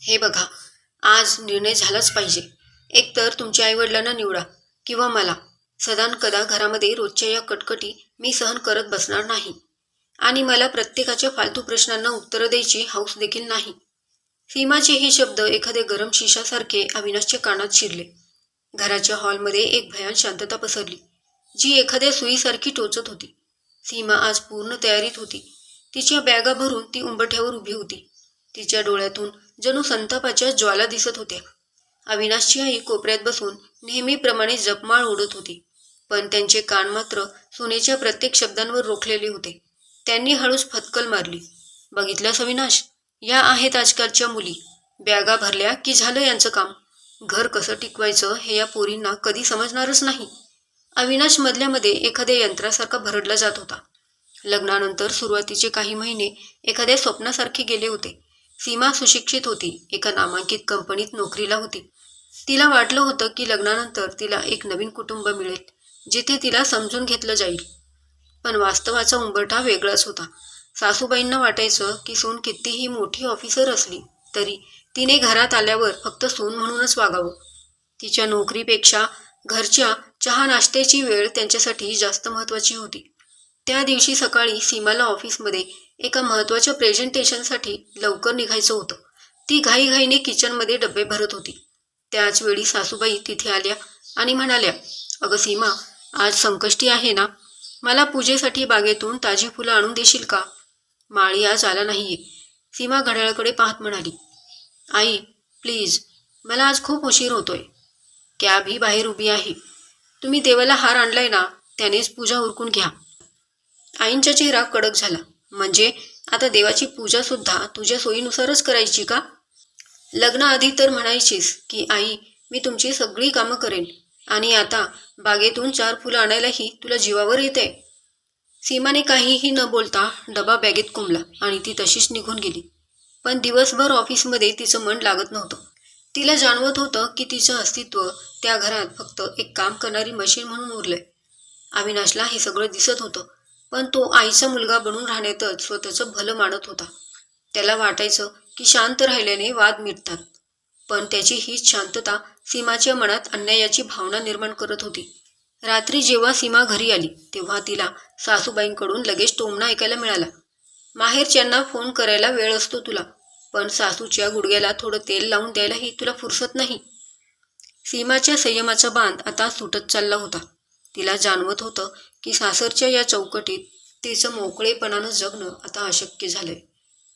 हे बघा, आज निर्णय झालाच पाहिजे. एकतर तुमच्या आईवडिलांना निवडा किंवा मला. सदानकदा घरामध्ये रोजच्या या कटकटी मी सहन करत बसणार नाही. आणि मला प्रत्येकाच्या फालतू प्रश्नांना उत्तरं द्यायची हौस देखील नाही. सीमाचे हे शब्द एखाद्या गरम शिशासारखे अविनाशच्या कानात शिरले. घराच्या हॉलमध्ये एक भयान शांतता पसरली, जी एखाद्या सुईसारखी टोचत होती. सीमा आज पूर्ण तयारीत होती. तिच्या बॅगा भरून ती उंबरठ्यावर उभी होती. तिच्या डोळ्यातून जणू संतापाच्या ज्वाला दिसत होत्या. अविनाशची आई कोपऱ्यात बसून नेहमीप्रमाणे जपमाळ ओढत होती, पण त्यांचे कान मात्र सुनेच्या प्रत्येक शब्दांवर रोखलेले होते. त्यांनी हळूच फटकल मारली. बघितल्यास अविनाश, या आहेत आजकालच्या मुली. बॅगा भरल्या की झालं यांचं काम. घर कसं टिकवायचं हे या पोरींना कधी समजणारच नाही. अविनाश मधल्यामध्ये एखाद्या यंत्रासारखा भरडला जात होता. लग्नानंतर सुरुवातीचे काही महिने एखाद्या स्वप्नासारखे गेले होते. सीमा सुशिक्षित होती, एका नामांकित कंपनीत नोकरीला होती. तिला वाटलं होतं की लग्नानंतर तिला एक नवीन कुटुंब मिळेल, जिथे तिला समजून घेतलं जाईल. पण वास्तवाचा उंबरठा वेगळाच होता. सासूबाईंना वाटायचं की सून कितीही मोठी ऑफिसर असली तरी तिने घरात आल्यावर फक्त सून म्हणूनच वागावं. तिच्या नोकरीपेक्षा घरच्या चहा नाश्त्याची वेळ त्यांच्यासाठी जास्त महत्त्वाची होती. त्या दिवशी सकाळी सीमाला ऑफिसमध्ये एका महत्त्वाच्या प्रेझेंटेशनसाठी लवकर निघायचं होतं. ती घाईघाईने किचनमध्ये डबे भरत होती. त्याच वेळी सासूबाई तिथे आल्या आणि म्हणाल्या, अगं सीमा, आज संकष्टी आहे ना, मला पूजेसाठी बागेतून ताजी फुलं आणून देशील का? माळी आज आला नाहीये. सीमा घड्याळाकडे पाहत म्हणाली, आई प्लीज, मला आज खूप उशीर होतोय. कॅब ही बाहेर उभी आहे. तुम्ही देवाला हार आणलाय ना, त्यानेच पूजा उरकून घ्या. आईंचा चेहरा कडक झाला. म्हणजे आता देवाची पूजा सुद्धा तुझ्या सोयीनुसारच करायची का? लग्नाआधी तर म्हणायचीस की आई, मी तुमची सगळी कामं करेन, आणि आता बागेतून 4 फुलं आणायलाही तुला जीवावर येते. सीमाने काहीही न बोलता डबा बॅगेत कोंबला आणि ती तशीच निघून गेली. पण दिवसभर ऑफिसमध्ये तिचं मन लागत नव्हतं. तिला जाणवत होतं की तिचं अस्तित्व त्या घरात फक्त एक काम करणारी मशीन म्हणून उरलंय. अविनाशला हे सगळं दिसत होतं, पण तो आईचा मुलगा बनून राहण्यातच स्वतःचं भलं मानत होता. त्याला वाटायचं की शांत राहिल्याने वाद मिटतात, पण त्याची हीच शांतता सीमाच्या मनात अन्यायाची भावना निर्माण करत होती. रात्री जेव्हा सीमा घरी आली तेव्हा तिला सासूबाईंकडून लगेच टोमणा ऐकायला मिळाला. माहेरच्यांना फोन करायला वेळ असतो तुला, पण सासूच्या गुडघ्याला थोडं तेल लावून द्यायलाही तुला फुरसत नाही. सीमाच्या संयमाचा बांध आता सुटत चालला होता. तिला जाणवत होतं की सासरच्या या चौकटीत तिचं मोकळेपणानं जगणं आता अशक्य झालंय.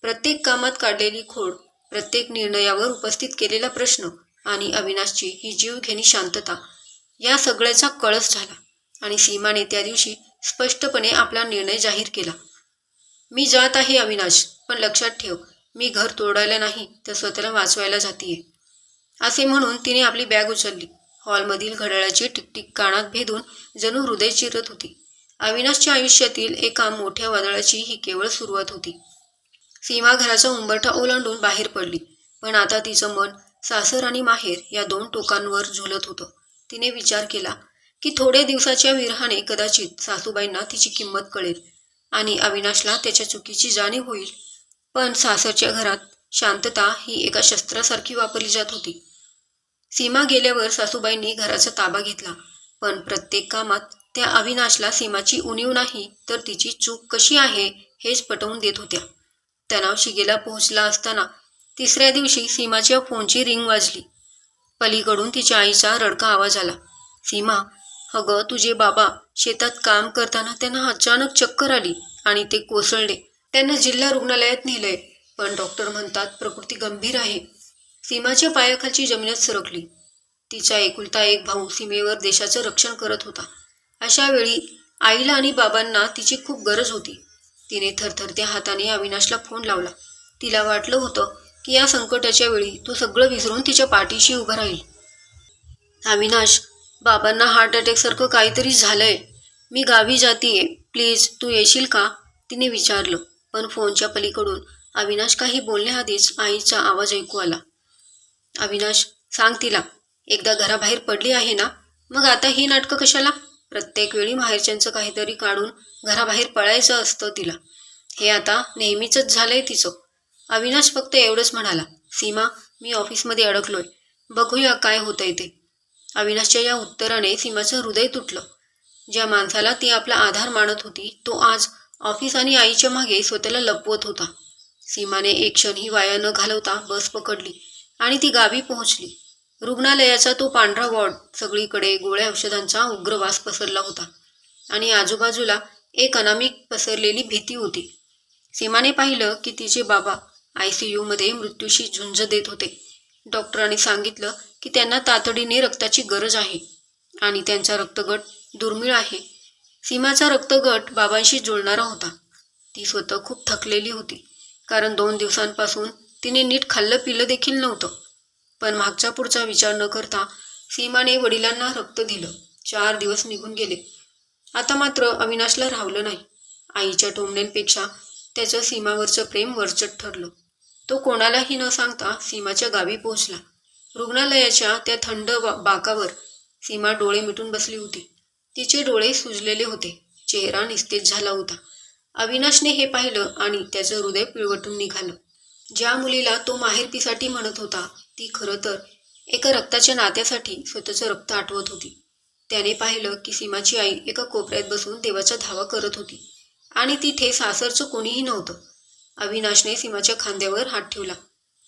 प्रत्येक कामात काढलेली खोड, प्रत्येक निर्णयावर उपस्थित केलेला प्रश्न आणि अविनाशची ही जीवघेणी शांतता, या सगळ्याचा कळस झाला. आणि सीमाने त्या दिवशी स्पष्टपणे आपला निर्णय जाहीर केला. मी जात आहे अविनाश, पण लक्षात ठेव, मी घर तोडायला नाही तर स्वतःला वाचवायला जातीये. असे म्हणून तिने आपली बॅग उचलली. हॉलमधील घड्याळाची टिकटिक कानात भेदून जणू हृदय चिरत होती. अविनाशच्या आयुष्यातील एका मोठ्या वादळाची ही केवळ सुरुवात होती. सीमा घराचा उंबरठा ओलांडून बाहेर पडली, पण आता तिचं मन सासर आणि माहेर या 2 टोकांवर झुलत होतं. तिने विचार केला की थोड्या दिवसाच्या विरहाने कदाचित सासूबाईंना तिची किंमत कळेल आणि अविनाशला त्याच्या चुकीची जाणीव होईल. पण सासरच्या घरात शांतता ही एका शस्त्रासारखी वापरली जात होती. सीमा गेल्यावर सासूबाईंनी घराचा ताबा घेतला, पण प्रत्येक कामात त्या अविनाशला सीमाची उणीव नाही तर तिची चूक कशी आहे हेच पटवून देत होत्या. तणाव शिगेला पोहोचला असताना 3ऱ्या दिवशी सीमाच्या फोनची रिंग वाजली. पलीकडून तिच्या आईचा रडका आवाज आला, सीमा, अगं तुझे बाबा शेतात काम करताना त्यांना अचानक चक्कर आली आणि ते कोसळले. त्यांना जिल्हा रुग्णालयात नेलंय, पण डॉक्टर म्हणतात प्रकृती गंभीर आहे. सीमाच्या पायाखालची जमीनच सरकली. तिचा एकुलता एक भाऊ सीमेवर देशाचं रक्षण करत होता. अशा वेळी आईला आणि बाबांना तिची खूप गरज होती. तिने थरथरत्या हाताने अविनाशला फोन लावला. तिला वाटलं होतं की या संकटाच्या वेळी तो सगळं विसरून तिच्या पाठीशी उभं राहील. अविनाश, बाबांना हार्ट अटॅकसारखं काहीतरी झालंय. मी गावी जातीये, प्लीज तू येशील का? तिने विचारलं. पण फोनच्या पलीकडून अविनाश काही बोलण्याआधीच आईचा आवाज ऐकू आला, अविनाश, सांग तिला, एकदा घराबाहेर पडली आहे ना, मग आता ही नाटकं कशाला? प्रत्येक वेळी माहेरच्यांचं काहीतरी काढून घराबाहेर पळायचं असतं तिला. हे आता नेहमीचंच झालंय तिचं. अविनाश फक्त एवढंच म्हणाला, सीमा, मी ऑफिसमध्ये अडकलोय, बघूया काय होतंय ते. अविनाशच्या या उत्तराने सीमाचं हृदय तुटलं. ज्या माणसाला ती आपला आधार मानत होती तो आज ऑफिस आणि आईच्या मागे स्वतःला लपवत होता. सीमाने एक क्षणही वाया न घालवता बस पकडली आणि ती गावी पोहोचली. रुग्णालयाचा तो पांढरा वॉर्ड, सगळीकडे गोळ्या औषधांचा उग्र वास पसरला होता आणि आजूबाजूला एक अनामिक पसरलेली भीती होती. सीमाने पाहिलं की तिचे बाबा ICU मध्ये मृत्यूशी झुंज देत होते. डॉक्टरांनी सांगितलं की त्यांना तातडीने रक्ताची गरज आहे आणि त्यांचा रक्तगट दुर्मिळ आहे. सीमाचा रक्तगट बाबांशी जुळणारा होता. ती स्वतः खूप थकलेली होती, कारण 2 दिवसांपासून तिने नीट खाल्लं पिल्लं देखील नव्हतं. पण मागचा पुढचा विचार न करता सीमाने वडिलांना रक्त दिलं. 4 दिवस निघून गेले. आता मात्र अविनाशला राहवलं नाही. आईच्या टोमण्यांपेक्षा त्याचं सीमावरचं प्रेम वरचढ ठरलं. तो कोणालाही न सांगता सीमाच्या गावी पोहोचला. रुग्णालयाच्या त्या थंड बाकावर सीमा डोळे मिटून बसली होती. तिचे डोळे सुजलेले होते, चेहरा निस्तेज झाला होता. अविनाशने हे पाहिलं आणि त्याचं हृदय पिळवटून निघालं. ज्या मुलीला तो माहेरपीसाठी म्हणत होता ती खरं तर एका रक्ताच्या नात्यासाठी स्वतःचं रक्त आठवत होती. त्याने पाहिलं की सीमाची आई एका कोपऱ्यात बसून देवाचा धावा करत होती आणि तिथे सासरचं कोणीही नव्हतं. अविनाशने सीमाच्या खांद्यावर हात ठेवला.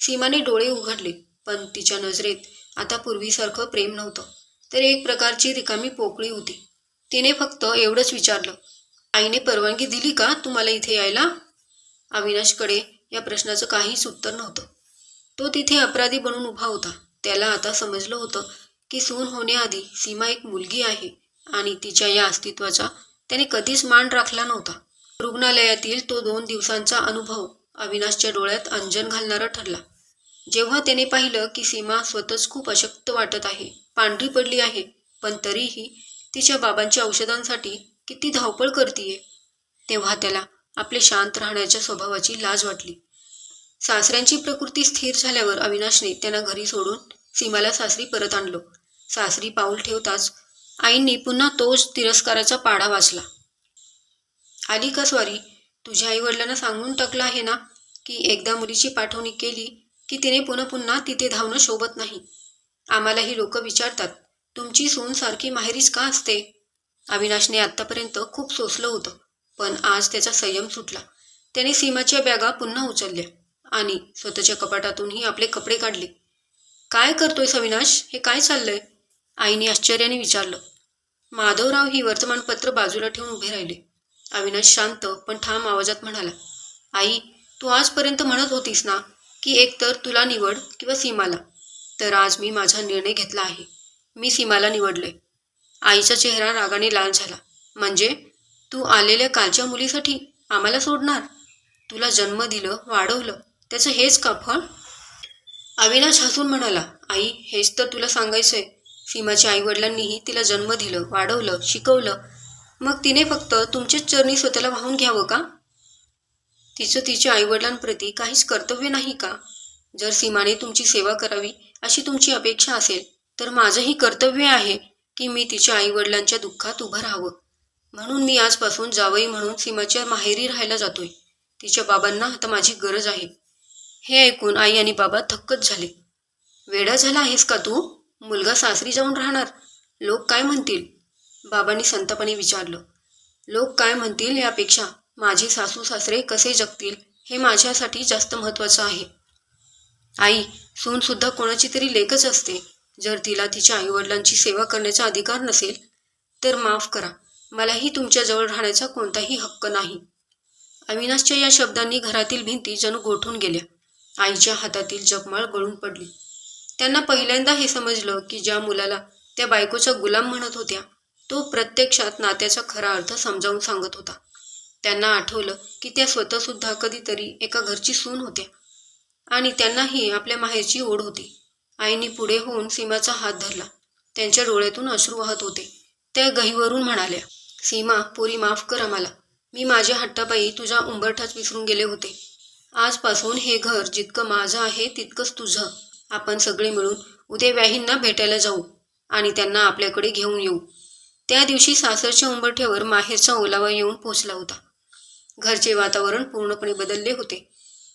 सीमाने डोळे उघडले, पण तिच्या नजरेत आता पूर्वीसारखं प्रेम नव्हतं, तर एक प्रकारची रिकामी पोकळी होती. तिने फक्त एवढंच विचारलं, आईने परवानगी दिली का तुम्हाला इथे यायला? अविनाशकडे या प्रश्नाचं काहीच उत्तर नव्हतं. तो तिथे अपराधी बनून उभा होता. त्याला आता समजलं होतं की सून होण्याआधी सीमा एक मुलगी आहे आणि तिच्या या अस्तित्वाचा त्याने कधीच मान राखला नव्हता. रुग्णालयातील तो 2 दिवसांचा अनुभव अविनाशच्या डोळ्यात अंजन घालणारा ठरला. जेव्हा त्याने पाहिलं की सीमा स्वतःच खूप अशक्त वाटत आहे, पांढरी पडली आहे, पण तरीही तिच्या बाबांच्या औषधांसाठी किती धावपळ करतीये, तेव्हा त्याला आपले शांत राहण्याच्या स्वभावाची लाज वाटली. सासऱ्यांची प्रकृती स्थिर झाल्यावर अविनाशने त्यांना घरी सोडून सीमाला सासरी परत आणलं. सासरी पाऊल ठेवताच आईंनी पुन्हा तोच तिरस्काराचा पाढा वाचला. आली का स्वारी? तुझ्या आईवडिलांना सांगून टाकलं आहे ना की एकदा मुलीची पाठवणी केली की तिने पुन्हा पुन्हा तिथे धावणं शोभत नाही. आम्हालाही लोक विचारतात, तुमची सून सारखी माहेरीच का असते? अविनाशने आत्तापर्यंत खूप सोसलं होतं, पण आज त्याचा संयम सुटला. त्याने सीमाच्या बॅगा पुन्हा उचलल्या आणि स्वतःच्या कपाटातूनही आपले कपडे काढले. काय करतोयस अविनाश? हे काय चाललंय? आईने आश्चर्याने विचारलं. माधवराव ही वर्तमानपत्र बाजूला ठेवून उभे राहिले. अविनाश शांत पण ठाम आवाजात म्हणाला, आई, तू आजपर्यंत म्हणत होतीस ना की एकतर तुला निवड किंवा सीमाला, तर आज मी माझा निर्णय घेतला आहे. मी सीमाला निवडले. आईचा चेहरा रागाने लाल झाला. म्हणजे तू आलेल्या कालच्या मुलीसाठी आम्हाला सोडणार? तुला जन्म दिलं, वाढवलं, त्याचं हेच का फळ? अविनाश हसून म्हणाला, आई, हेच तर तुला सांगायचंय. सीमाच्या आईवडिलांनीही तिला जन्म दिलं, वाढवलं, शिकवलं, मग तिने फक्त तुमच्याच चरणी स्वतःला वाहून घ्यावं का? तिचं तिच्या आईवडिलांप्रती काहीच कर्तव्य नाही का? जर सीमाने तुमची सेवा करावी अशी तुमची अपेक्षा असेल तर माझंही कर्तव्य आहे की मी तिच्या आईवडिलांच्या दुःखात उभं राहावं. म्हणून मी आजपासून जावई म्हणून सीमाच्या माहेरी राहायला जातोय. तिच्या बाबांना आता माझी गरज आहे. हे ऐकून आई आणि बाबा थक्कच झाले. वेडा झाला आहेस का तू? मुलगा सासरी जाऊन राहणार, लोक काय म्हणतील? बाबांनी संतापाने विचारलं. लोक काय म्हणतील यापेक्षा माझे सासू सासरे कसे जगतील हे माझ्यासाठी जास्त महत्त्वाचं आहे. आई, सून सुद्धा कोणाची तरी लेकच असते. जर तिला तिच्या आईवडिलांची सेवा करण्याचा अधिकार नसेल तर माफ करा, मलाही तुमच्याजवळ राहण्याचा कोणताही हक्क नाही. अविनाशच्या या शब्दांनी घरातील भिंती जणू गोठून गेल्या. आईच्या हातातील जपमाळ गळून पडली. त्यांना पहिल्यांदा हे समजलं की ज्या मुलाला त्या बायकोचा गुलाम म्हणत होत्या तो प्रत्यक्षात नात्याचा खरा अर्थ समजावून सांगत होता. त्यांना आठवलं की त्या स्वतःसुद्धा कधीतरी एका घरची सून होत्या आणि त्यांनाही आपल्या माहेरची ओढ होती. आईने पुढे होऊन सीमाचा हात धरला. त्यांच्या डोळ्यातून अश्रू वाहत होते. त्या गहिवरून म्हणाल्या, सीमा, पोरी माफ कर आम्हाला. मी माझ्या हट्टापायी तुझा उंबरठाच विसरून गेले होते. आजपासून हे घर जितकं माझं आहे तितकंच तुझं. आपण सगळे मिळून उद्या व्याहींना भेटायला जाऊ आणि त्यांना आपल्याकडे घेऊन येऊ. त्या दिवशी सासरच्या उंबरठ्यावर माहेरचा ओलावा येऊन पोचला होता. घरचे वातावरण पूर्णपणे बदलले होते.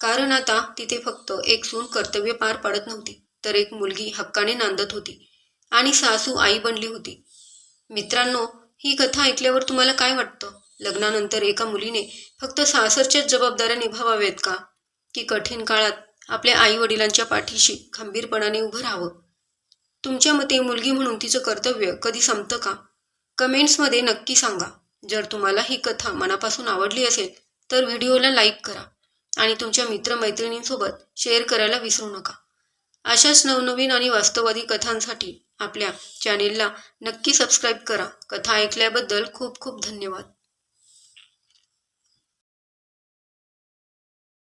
कारण आता तिथे फक्त एक सून कर्तव्य पार पाडत नव्हती, तर एक मुलगी हक्काने नांदत होती आणि सासू आई बनली होती. मित्रांनो, ही कथा ऐकल्यावर तुम्हाला काय वाटतं? लग्नानंतर एका मुलीने फक्त सासरच्याच जबाबदाऱ्या निभावाव्यात का? की कठीण काळात आपल्या आई वडिलांच्या पाठीशी खंबीरपणाने उभं राहावं? तुमच्या मते मुलगी म्हणून तिचं कर्तव्य कधी संपतं का? कमेंट्समध्ये नक्की सांगा. जर तुम्हाला ही कथा मनापासून आवडली असेल तर व्हिडिओला लाईक करा आणि तुमच्या मित्रमैत्रिणींसोबत शेअर करायला विसरू नका. अशाच नवनवीन आणि वास्तववादी कथांसाठी आपल्या चॅनेलला नक्की सबस्क्राईब करा. कथा ऐकल्याबद्दल खूप खूप धन्यवाद.